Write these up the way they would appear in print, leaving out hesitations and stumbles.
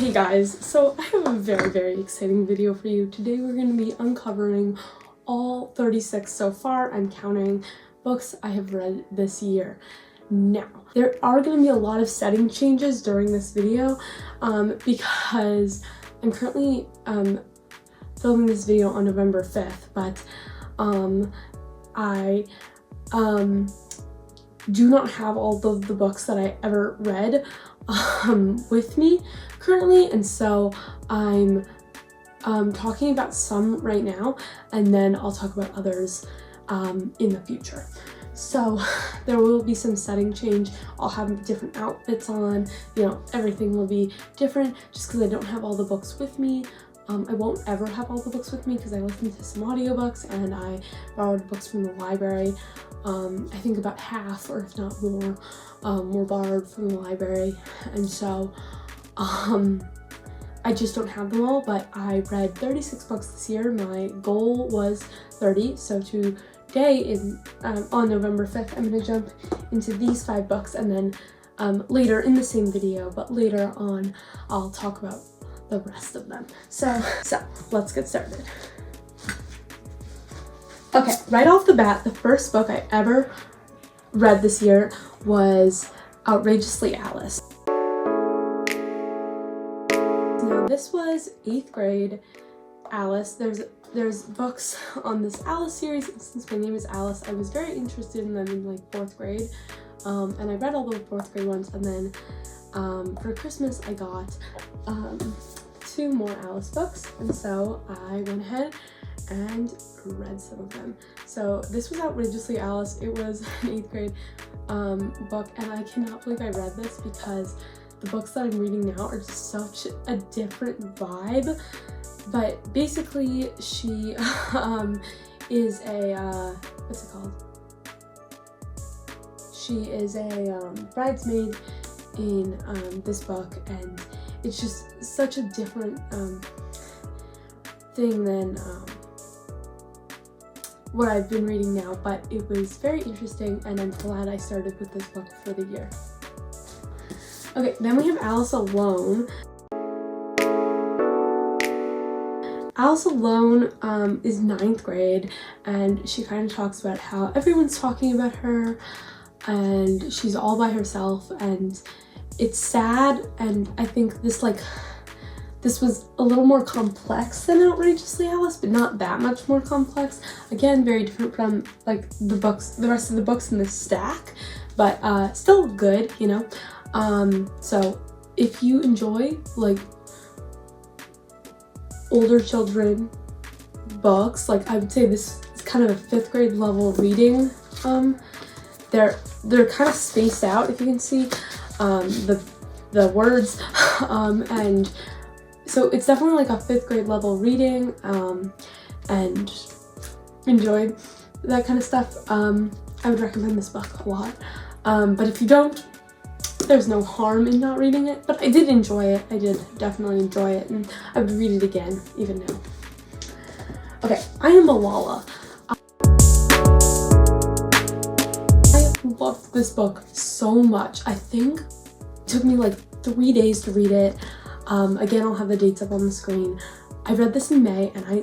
Hey guys, so I have a very exciting video for you. Today we're going to be uncovering all 36 so far, I'm counting, books I have read this year. Now, there are going to be a lot of setting changes during this video because I'm currently filming this video on November 5th, but I do not have all of the books that I ever read with me currently, and so I'm talking about some right now, and then I'll talk about others in the future. So there will be some setting change. I'll have different outfits on, you know, everything will be different just because I don't have all the books with me. I won't ever have all the books with me because I listened to some audiobooks and I borrowed books from the library. I think about half, or if not more, were borrowed from the library, and so I just don't have them all, but I read 36 books this year. My goal was 30, so today on November 5th, I'm going to jump into these 5 books, and then later in the same video, but later on, I'll talk about the rest of them. So let's get started. Okay, right off the bat, the first book I ever read this year was Outrageously Alice. Now this was 8th grade Alice. There's books on this Alice series, and since my name is Alice, I was very interested in them in like 4th grade, and I read all the 4th grade ones, and then for Christmas I got 2 more Alice books, and so I went ahead and read some of them. So this was Outrageously Alice. It was an 8th grade book, and I cannot believe I read this because the books that I'm reading now are just such a different vibe. But basically she is a what's it called? She is a bridesmaid in this book, and it's just such a different thing than what I've been reading now, but it was very interesting, and I'm glad I started with this book for the year. Okay, then we have Alice Alone. Alice Alone is 9th grade, and she kind of talks about how everyone's talking about her, and she's all by herself, and it's sad, and I think this was a little more complex than Outrageously Alice, but not that much more complex. Again, very different from like the rest of the books in this stack, but still good, you know. So if you enjoy like older children books, like I would say this is kind of a 5th grade level reading. They're kind of spaced out, if you can see the words, and so it's definitely like a 5th grade level reading, and enjoyed that kind of stuff. I would recommend this book a lot, but if you don't, there's no harm in not reading it, but I did enjoy it. I did definitely enjoy it, and I would read it again, even now. Okay, I Am Malala. I loved this book so much. I think it took me like 3 days to read it. Again, I'll have the dates up on the screen. I read this in May, and I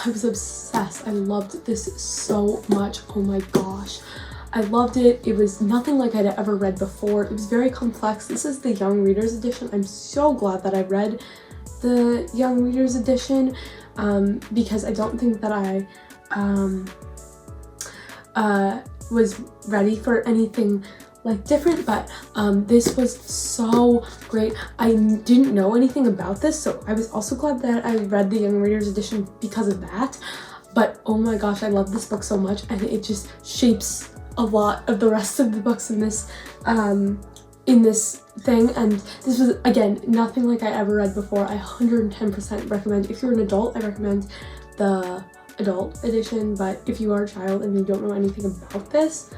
was obsessed. I loved this so much. Oh my gosh. I loved it. It was nothing like I'd ever read before. It was very complex. This is the Young Readers Edition. I'm so glad that I read the Young Readers Edition because I don't think that I was ready for anything like different, but this was so great. I didn't know anything about this, so I was also glad that I read the Young Readers Edition because of that. But oh my gosh, I love this book so much, and it just shapes a lot of the rest of the books in this thing, and this was, again, nothing like I ever read before. I 110% recommend. If you're an adult, I recommend the adult edition, but if you are a child and you don't know anything about this,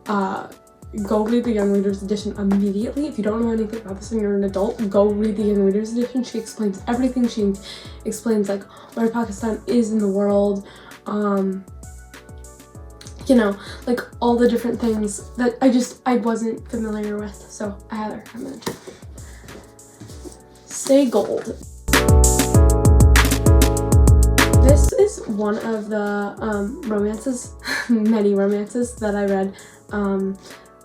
go read the Young Readers Edition immediately. If you don't know anything about this and you're an adult, go read the Young Readers Edition. She explains everything. She explains like where Pakistan is in the world, you know, like all the different things that I wasn't familiar with, so I highly recommend. Stay Gold. This is one of the romances, many romances that I read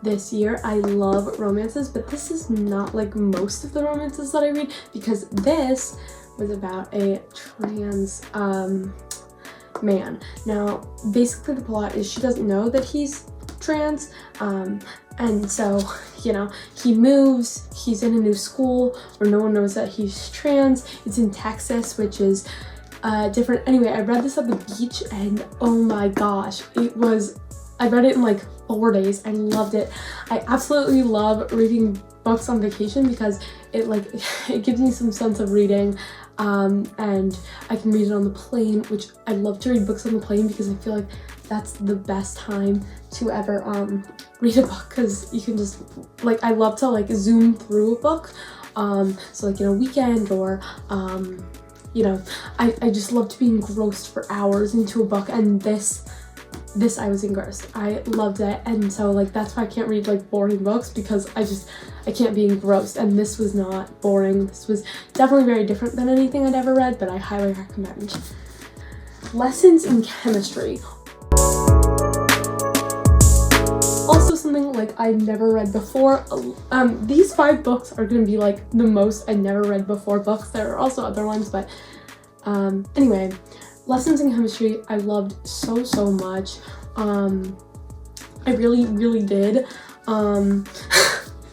this year. I love romances, but this is not like most of the romances that I read, because this was about a trans man. Now, basically the plot is she doesn't know that he's trans, and so, you know, he moves, he's in a new school where no one knows that he's trans. It's in Texas, which is different. Anyway, I read this at the beach, and oh my gosh, I read it in like 4 days. I loved it. I absolutely love reading books on vacation because it gives me some sense of reading, and I can read it on the plane, which I love to read books on the plane because I feel like that's the best time to ever read a book, because you can just I love to zoom through a book, so like in a weekend, or you know, I just love to be engrossed for hours into a book, and this I was engrossed. I loved it, and so that's why I can't read boring books, because I can't be engrossed, and this was not boring. This was definitely very different than anything I'd ever read, but I highly recommend. Lessons in Chemistry. Also something I never read before. These 5 books are gonna be the most I never read before books. There are also other ones, but anyway, Lessons in Chemistry I loved so much. I really did. I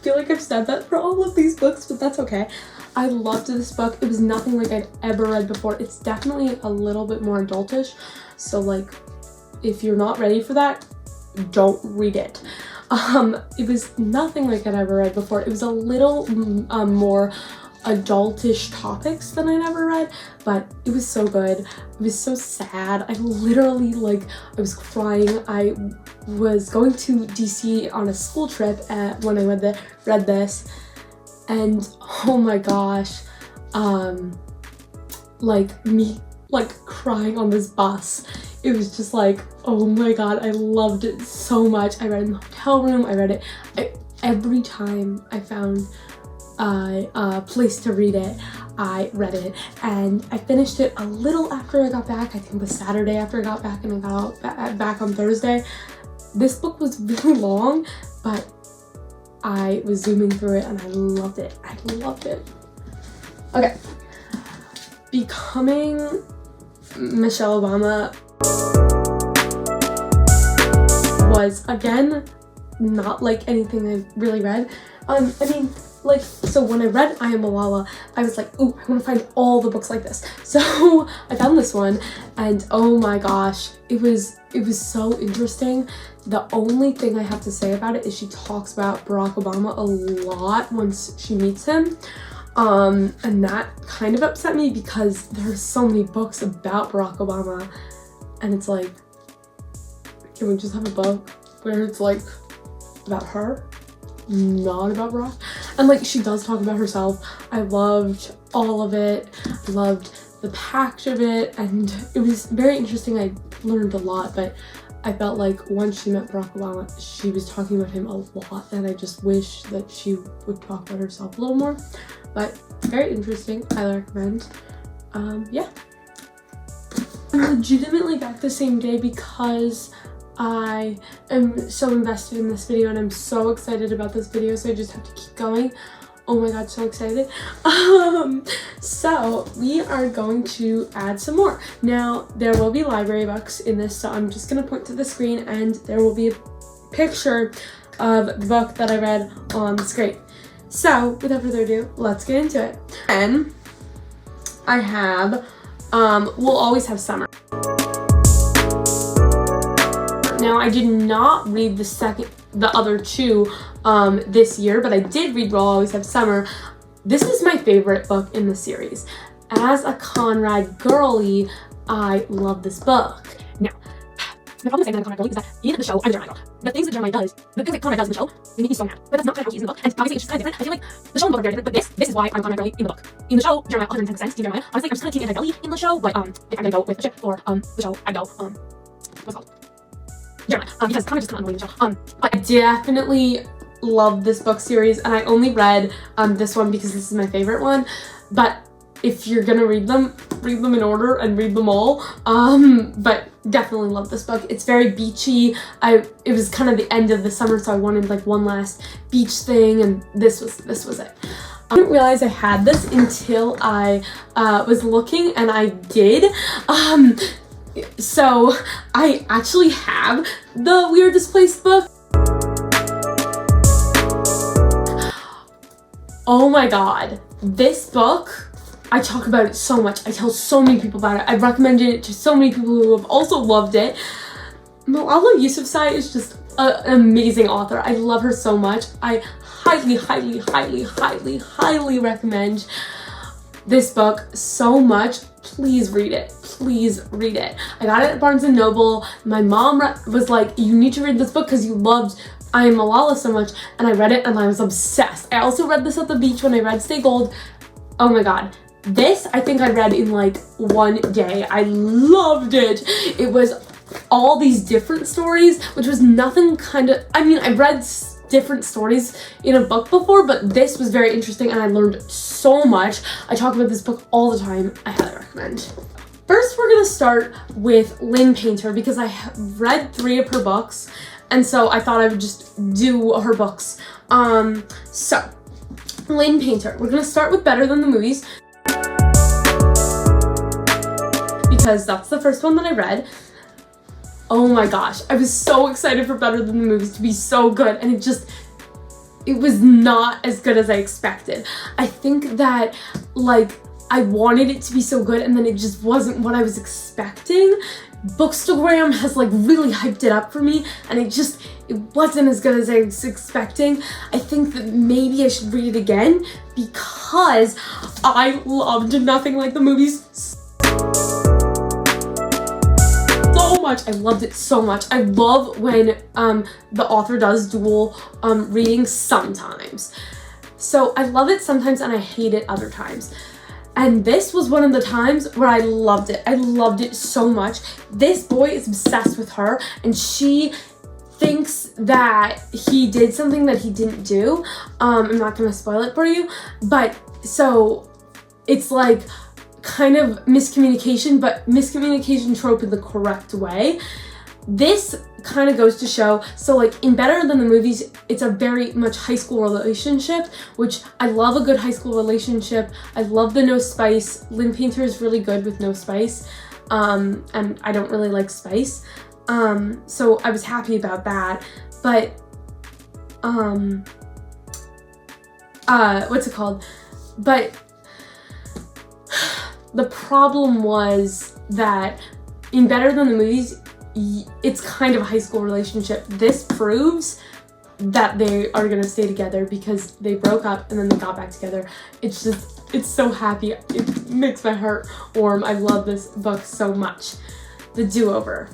feel like I've said that for all of these books, but that's okay. I loved this book. It was nothing like I'd ever read before. It's definitely a little bit more adultish, so if you're not ready for that, don't read it. It was nothing like I'd ever read before. It was a little more adultish topics than I'd ever read, but it was so good. It was so sad. I literally I was crying. I was going to DC on a school trip when I read this, and oh my gosh, me crying on this bus. It was just oh my god, I loved it so much. I read it in the hotel room. I read it every time I found a place to read it. I read it, and I finished it a little after I got back. I think it was Saturday after I got back, and I got back on Thursday. This book was really long, but I was zooming through it, and I loved it. I loved it. Okay. Becoming Michelle Obama was, again, not anything I really read. I mean, so when I read I Am Malala, I was like, ooh, I want to find all the books like this. So I found this one, and oh my gosh, it was so interesting. The only thing I have to say about it is she talks about Barack Obama a lot once she meets him. And that kind of upset me because there are so many books about Barack Obama, and it's can we just have a book where it's about her, not about Barack? And she does talk about herself. I loved all of it. I loved the package of it, and it was very interesting. I learned a lot, but I felt once she met Barack Obama, she was talking about him a lot, and I just wish that she would talk about herself a little more. But very interesting. I recommend. Yeah. I'm legitimately back the same day because I am so invested in this video, and I'm so excited about this video, so I just have to keep going. Oh my god, so excited. So we are going to add some more. Now, there will be library books in this, so I'm just gonna point to the screen, and there will be a picture of the book that I read on the screen. So, without further ado, let's get into it. And I have, We'll Always Have Summer. Now, I did not read the other two this year, but I did read We'll Always Have Summer. This is my favorite book in the series. As a Conrad girly, I love this book. Now, the problem with saying that I'm a Conrad girly is that in the show, I'm a Jeremiah girl. The things that Conrad does in the show, they make me so mad. But that's not how he is in the book, and obviously it's just kind of different. I feel like the show and the book are very different, but this is why I'm a Conrad girly in the book. In the show, Jeremiah, 110%, Team Jeremiah. Honestly, I'm just kind of Team anti-girly in the show, but if I'm gonna go with the ship for the show, I'd go, what's it called? Jeremiah, because Conrad just kind of annoying in the show. I definitely love this book series, and I only read this one because this is my favorite one. but if you're gonna read them in order and read them all. But definitely love this book. It's very beachy. It was kind of the end of the summer, so I wanted like one last beach thing, and this was it. I didn't realize I had this until I was looking, and I did. So I actually have the Weirdest Place book. Oh my god, this book, I talk about it so much. I tell so many people about it. I've recommended it to so many people who have also loved it. Malala Yousafzai is just an amazing author. I love her so much. I highly, highly, highly, highly, highly recommend this book so much. Please read it. Please read it. I got it at Barnes & Noble. My mom was like, you need to read this book because you loved I Am Malala so much, and I read it and I was obsessed. I also read this at the beach when I read Stay Gold. Oh my god. This, I think I read in like one day. I loved it. It was all these different stories, which was nothing kind of, I mean, I read different stories in a book before, but this was very interesting and I learned so much. I talk about this book all the time. I highly recommend. First, we're gonna start with Lynn Painter because I have read 3 of her books, and so I thought I would just do her books. So, Lynn Painter. We're gonna start with Better Than the Movies because that's the first one that I read. Oh my gosh, I was so excited for Better Than the Movies to be so good, and it was not as good as I expected. I think that, like, I wanted it to be so good and then it just wasn't what I was expecting. Bookstagram has like really hyped it up for me, and it wasn't as good as I was expecting. I think that maybe I should read it again because I loved Nothing Like the Movies so much. I loved it so much. I love when the author does dual readings sometimes. So I love it sometimes and I hate it other times. And this was one of the times where I loved it. I loved it so much. This boy is obsessed with her, and she thinks that he did something that he didn't do. I'm not gonna spoil it for you, but so it's like kind of miscommunication, but miscommunication trope in the correct way. This kind of goes to show, so like in Better Than the Movies, it's a very much high school relationship, which I love a good high school relationship. I love the no spice. Lynn Painter is really good with no spice, and I don't really like spice. So I was happy about that, but what's it called? But the problem was that in Better Than the Movies, it's kind of a high school relationship. This proves that they are gonna stay together because they broke up and then they got back together. It's so happy. It makes my heart warm. I love this book so much. The Do-Over.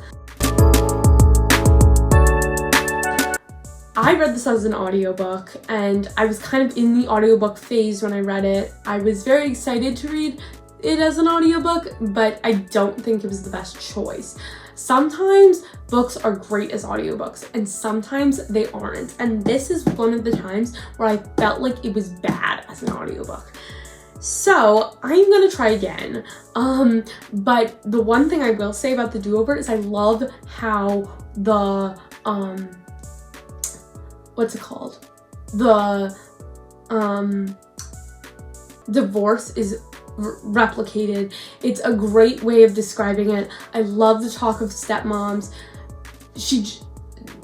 I read this as an audiobook, and I was kind of in the audiobook phase when I read it. I was very excited to read it as an audiobook, but I don't think it was the best choice. Sometimes books are great as audiobooks and sometimes they aren't, and this is one of the times where I felt like it was bad as an audiobook. So I'm gonna try again, but the one thing I will say about the Do-Over is I love how the what's it called, the divorce is replicated. It's a great way of describing it. I love the talk of stepmoms.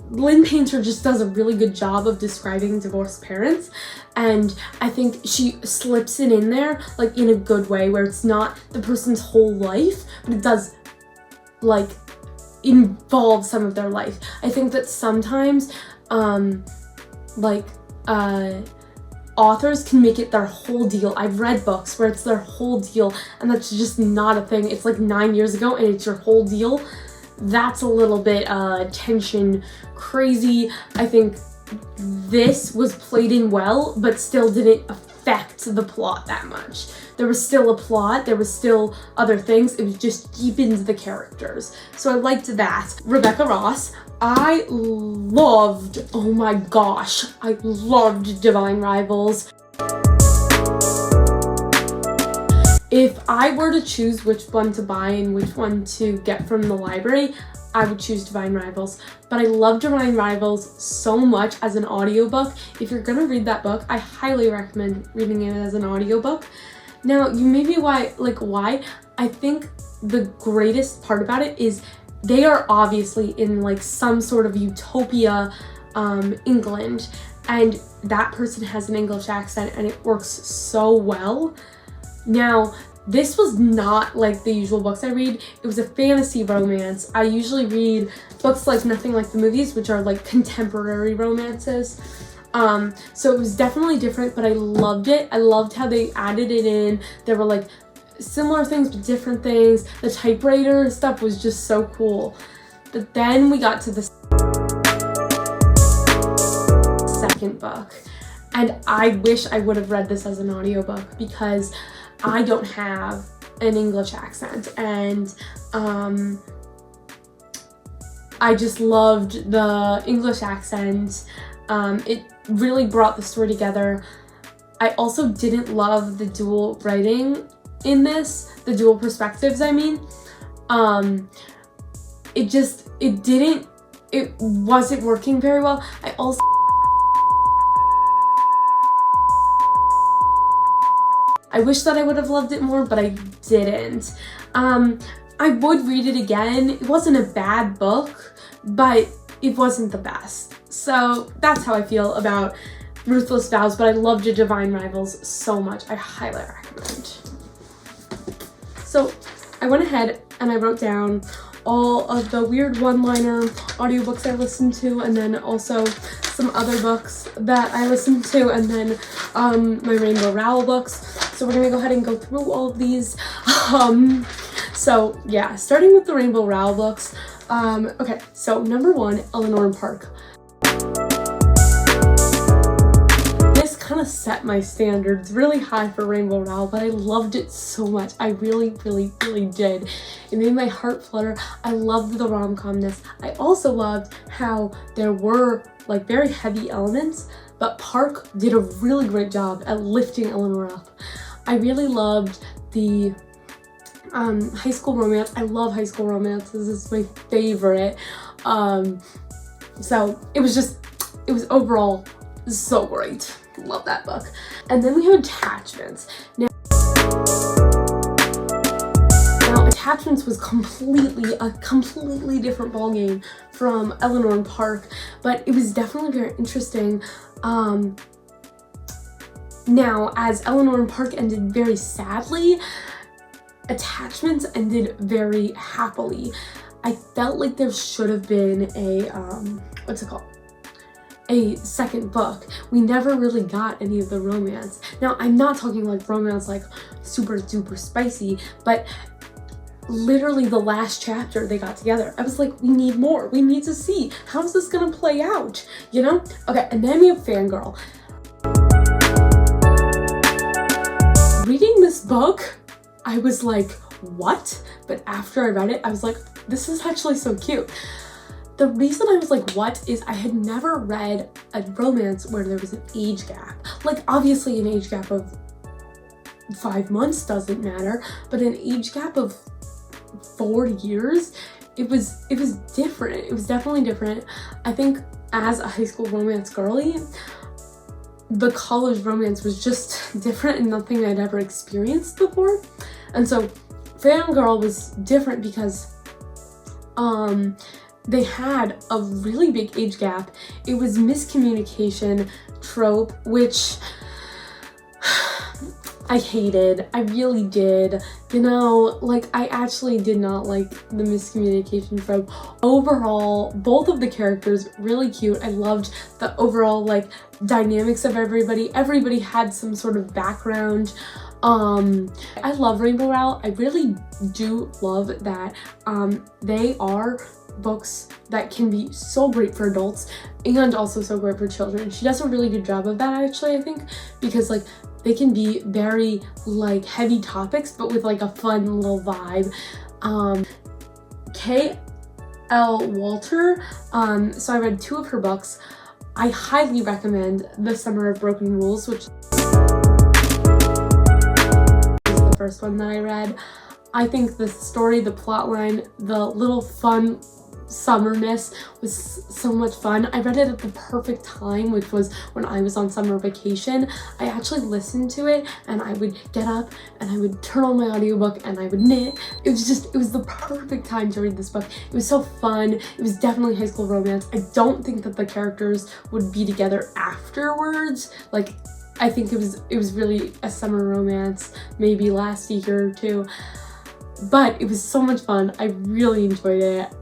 Lynn Painter just does a really good job of describing divorced parents, and I think she slips it in there like in a good way where it's not the person's whole life, but it does like involve some of their life. I think that sometimes authors can make it their whole deal. I've read books where it's their whole deal, and that's just not a thing. It's like 9 years ago and it's your whole deal. That's a little bit tension crazy. I think this was played in well, but still didn't affect the plot that much. There was still a plot, there was still other things, it was just deepened the characters. So I liked that. Rebecca Ross. I loved, oh my gosh, I loved Divine Rivals. If I were to choose which one to buy and which one to get from the library, I would choose Divine Rivals. But I love Divine Rivals so much as an audiobook. If you're gonna read that book, I highly recommend reading it as an audiobook. Now, you may be why? I think the greatest part about it is they are obviously in like some sort of utopia, England, and that person has an English accent and it works so well. Now, this was not like the usual books I read. It was a fantasy romance. I usually read books like Nothing Like the Movies, which are like contemporary romances. So it was definitely different, but I loved it. I loved how they added it in. There were like similar things, but different things. The typewriter stuff was just so cool. But then we got to the second book, and I wish I would have read this as an audiobook because I don't have an English accent, and I just loved the English accent. It really brought the story together. I also didn't love the dual writing in this, the dual perspectives, I mean. It wasn't working very well. I wish that I would have loved it more, but I didn't. I would read it again. It wasn't a bad book, but it wasn't the best. So that's how I feel about Ruthless Vows, but I loved Divine Rivals so much. I highly recommend. So I went ahead and I wrote down all of the weird one-liner audiobooks I listened to, and then also some other books that I listened to, and then my Rainbow Rowell books. So we're gonna go ahead and go through all of these. So yeah, starting with the Rainbow Rowell books. Okay, so number 1, Eleanor and Park. This kind of set my standards really high for Rainbow Rowell, but I loved it so much. I really, really, really did. It made my heart flutter. I loved the rom-comness. I also loved how there were like very heavy elements, but Park did a really great job at lifting Eleanor up. I really loved the high school romance. I love high school romances. It's my favorite. So it was overall so great. Love that book. And then we have Attachments. Now Attachments was a completely different ballgame from Eleanor and Park, but it was definitely very interesting. Now, as Eleanor and Park ended very sadly, Attachments ended very happily. I felt like there should have been a, a second book. We never really got any of the romance. Now, I'm not talking like romance like super duper spicy, but literally the last chapter they got together. I was like, we need more. We need to see. How's this gonna play out? You know? Okay, and then we have Fangirl. Reading this book, I was like, what? But after I read it, I was like, this is actually so cute. The reason I was like, what, is I had never read a romance where there was an age gap. Like, obviously an age gap of 5 months doesn't matter, but an age gap of 4 years, it was different. It was definitely different. I think as a high school romance girly, the college romance was just different and nothing I'd ever experienced before. And so Fangirl was different because they had a really big age gap. It was miscommunication trope, which I hated. I really did. You know, like, I actually did not like the miscommunication trope. Overall, both of the characters really cute. I loved the overall like dynamics of everybody. Everybody had some sort of background. I love Rainbow Rowell. I really do love that they are books that can be so great for adults and also so great for children. She does a really good job of that, actually, I think, because like they can be very like heavy topics but with like a fun little vibe. K.L. Walter, so I read 2 of her books. I highly recommend The Summer of Broken Rules, which is the first one that I read. I think the story, the plot line, the little fun summerness was so much fun. I read it at the perfect time, which was when I was on summer vacation. I actually listened to it and I would get up and I would turn on my audiobook and I would knit. It was the perfect time to read this book. It was so fun. It was definitely high school romance. I don't think that the characters would be together afterwards. Like, I think it was really a summer romance, maybe last a year or two. But it was so much fun. I really enjoyed it.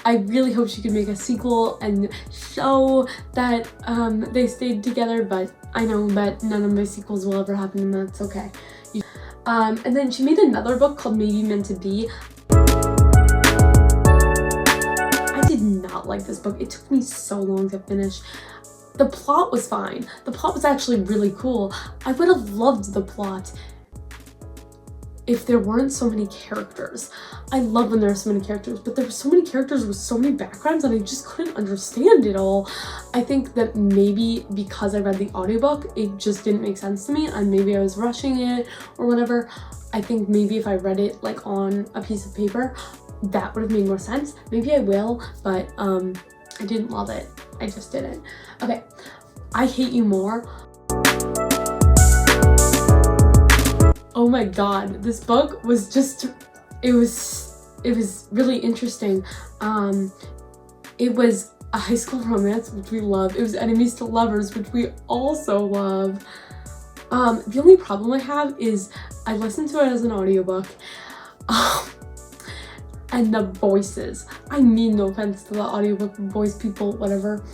I really hope she could make a sequel and show that they stayed together, but I know that none of my sequels will ever happen, and that's okay. And then she made another book called Maybe Meant to Be. I did not like this book. It took me so long to finish. The plot was fine. The plot was actually really cool. I would have loved the plot if there weren't so many characters. I love when there are so many characters, but there were so many characters with so many backgrounds and I just couldn't understand it all. I think that maybe because I read the audiobook, it just didn't make sense to me, and maybe I was rushing it or whatever. I think maybe if I read it like on a piece of paper, that would have made more sense. Maybe I will, but I didn't love it. I just didn't. Okay, I Hate You More. Oh my god, this book was just, it was really interesting. It was a high school romance, which we love. It was enemies to lovers, which we also love. The only problem I have is I listened to it as an audiobook. And the voices. I mean no offense to the audiobook voice people, whatever.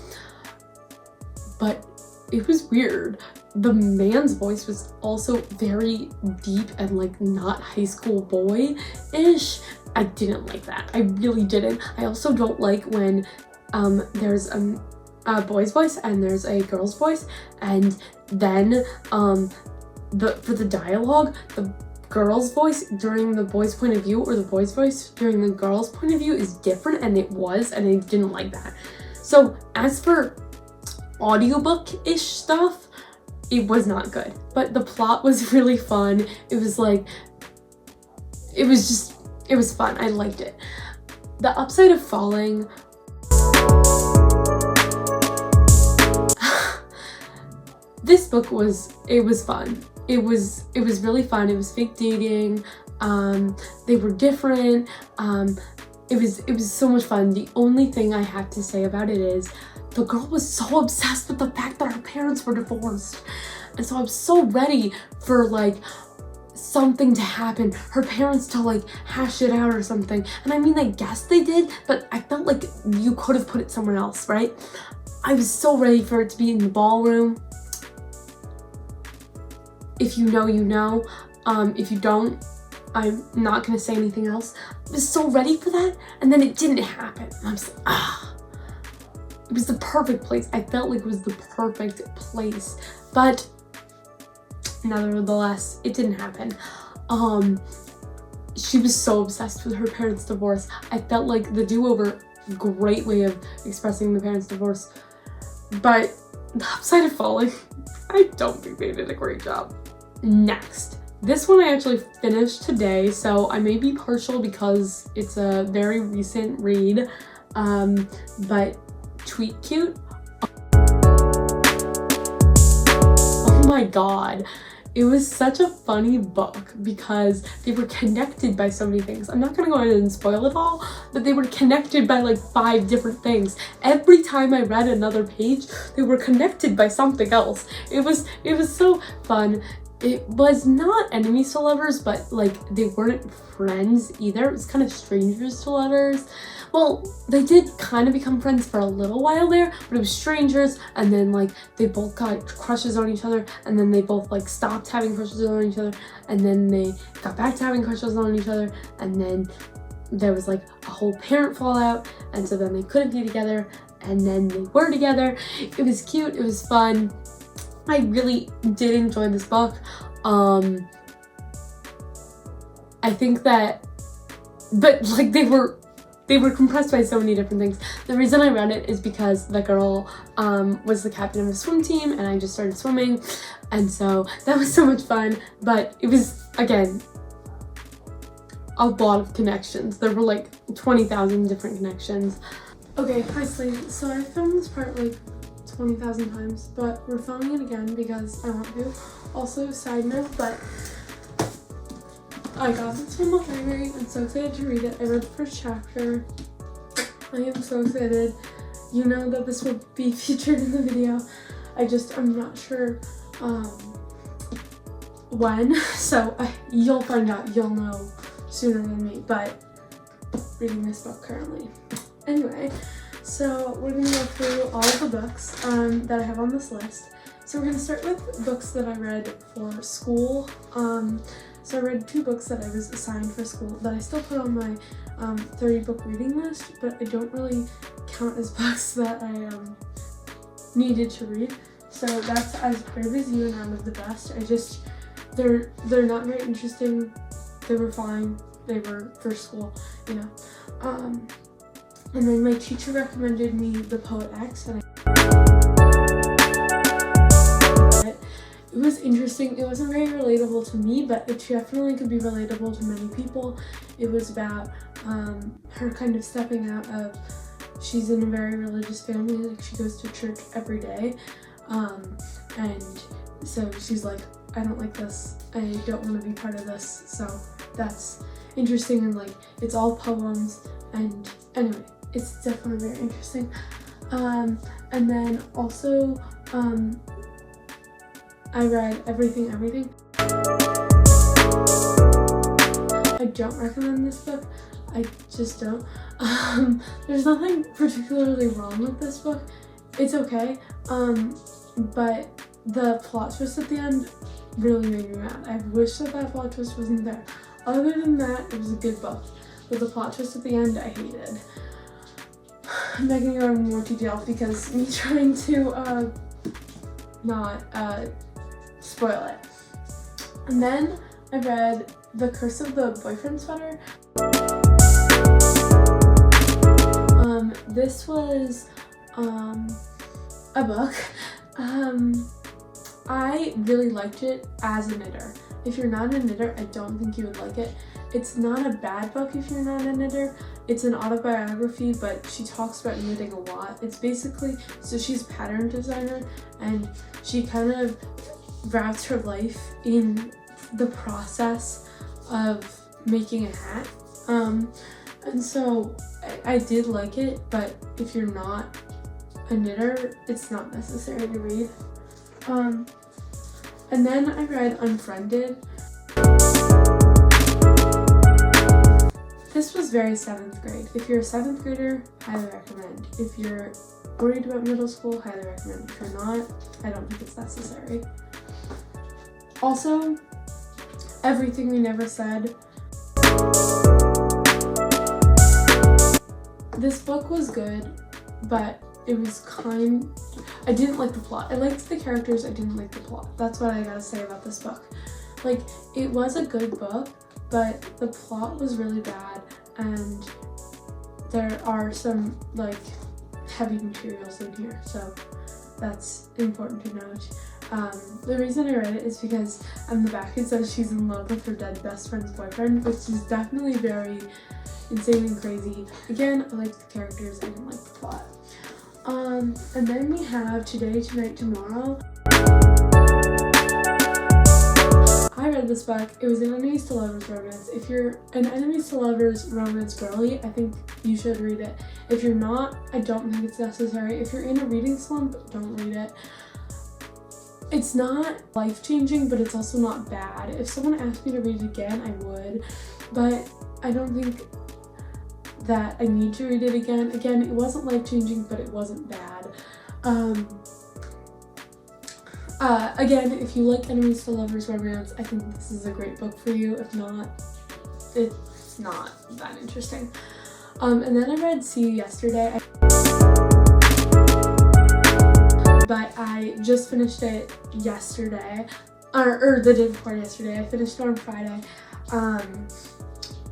But it was weird. The man's voice was also very deep and like not high school boy-ish. I didn't like that. I really didn't. I also don't like when there's a boy's voice and there's a girl's voice, and then for the dialogue, the girl's voice during the boy's point of view or the boy's voice during the girl's point of view is different, and I didn't like that. So as for audiobook-ish stuff, it was not good, but the plot was really fun. It was fun. I liked it. The Upside of Falling. This book was fun. It was really fun. It was fake dating. They were different. It was so much fun. The only thing I have to say about it is the girl was so obsessed with the fact that her parents were divorced. And so I'm so ready for like something to happen, her parents to like hash it out or something. And I mean, I guess they did, but I felt like you could have put it somewhere else, right? I was so ready for it to be in the ballroom. If you know, you know. If you don't, I'm not gonna say anything else. I was so ready for that, and then it didn't happen. I'm just it was the perfect place. I felt like it was the perfect place, but nevertheless, it didn't happen. She was so obsessed with her parents' divorce. I felt like The Do-Over, great way of expressing the parents' divorce, but The Upside of Falling, I don't think they did a great job. Next. This one I actually finished today, so I may be partial because it's a very recent read, but Tweet Cute. Oh my god. It was such a funny book because they were connected by so many things. I'm not gonna go ahead and spoil it all, but they were connected by like 5 different things. Every time I read another page, they were connected by something else. It was so fun. It was not enemies to lovers, but like they weren't friends either. It was kind of strangers to lovers. Well, they did kind of become friends for a little while there, but it was strangers, and then like they both got crushes on each other, and then they both like stopped having crushes on each other, and then they got back to having crushes on each other, and then there was like a whole parent fallout, and so then they couldn't be together, and then they were together. It was cute, it was fun. I really did enjoy this book. I think that, but like they were compressed by so many different things. The reason I read it is because the girl was the captain of a swim team, and I just started swimming, and so that was so much fun. But it was, again, a lot of connections. There were like 20,000 different connections. Okay, hi Slade. So I filmed this part like 20,000 times, but we're filming it again because I want to. Also, side note, but I got this from the library. I'm so excited to read it. I read the first chapter. I am so excited. You know that this will be featured in the video. I'm not sure when, so you'll find out. You'll know sooner than me, but reading this book currently. Anyway, so we're gonna go through all of the books that I have on this list. So we're gonna start with books that I read for school. So I read 2 books that I was assigned for school that I still put on my 30 book reading list, but I don't really count as books that I needed to read. So that's As Brave as You and Out of the Best. They're not very interesting. They were fine. They were for school, you know. And then my teacher recommended me The Poet X, and it was interesting. It wasn't very relatable to me, but it definitely could be relatable to many people. It was about her kind of stepping out of, she's in a very religious family, like she goes to church every day, and so she's like, I don't like this, I don't want to be part of this. So that's interesting, and like it's all poems, and anyway, it's definitely very interesting. And then also I read Everything Everything. I don't recommend this book. I just don't. There's nothing particularly wrong with this book. It's okay. But the plot twist at the end really made me mad. I wish that plot twist wasn't there. Other than that, it was a good book. But the plot twist at the end, I hated. I'm not gonna go into more detail because me trying to not spoil it. And then I read The Curse of the Boyfriend Sweater. This was a book. I really liked it as a knitter. If you're not a knitter, I don't think you would like it. It's not a bad book if you're not a knitter. It's an autobiography, but she talks about knitting a lot. It's basically, so she's a pattern designer, and she kind of wraps her life in the process of making a hat. And so I did like it, but if you're not a knitter, it's not necessary to read. And then I read Unfriended. This was very 7th grade. If you're a 7th grader, highly recommend. If you're worried about middle school, highly recommend. If you're not, I don't think it's necessary. Also, Everything We Never Said. This book was good, but it was I didn't like the plot. I liked the characters, I didn't like the plot. That's what I gotta say about this book. Like, it was a good book, but the plot was really bad, and there are some, like, heavy materials in here, so that's important to note. The reason I read it is because on the back it says she's in love with her dead best friend's boyfriend, which is definitely very insane and crazy. Again, I liked the characters, I didn't like the plot. And then we have Today, Tonight, Tomorrow. I read this book. It was an enemies to lovers romance. If you're an enemies to lovers romance girly, I think you should read it. If you're not, I don't think it's necessary. If you're in a reading slump, don't read it. It's not life-changing, but it's also not bad. If someone asked me to read it again, I would, but I don't think that I need to read it again. Again, it wasn't life-changing, but it wasn't bad. Again, if you like enemies to lovers romance, I think this is a great book for you. If not, it's not that interesting. And then I read See You Yesterday. But I just finished it yesterday, or the day before yesterday. I finished it on Friday.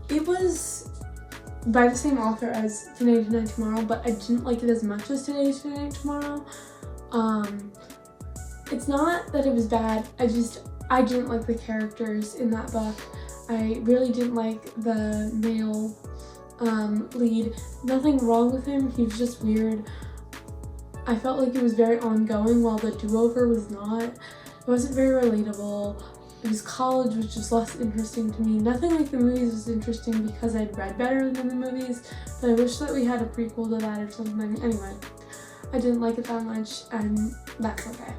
It was by the same author as Today, Tonight, Tomorrow, but I didn't like it as much as Today, Tonight, Tomorrow. It's not that it was bad, I didn't like the characters in that book. I really didn't like the male lead. Nothing wrong with him, he was just weird. I felt like it was very ongoing while the Do-Over was not. It wasn't very relatable. His college was just less interesting to me. Nothing like the movies was interesting because I'd read better than the movies, but I wish that we had a prequel to that or something. Anyway, I didn't like it that much, and that's okay.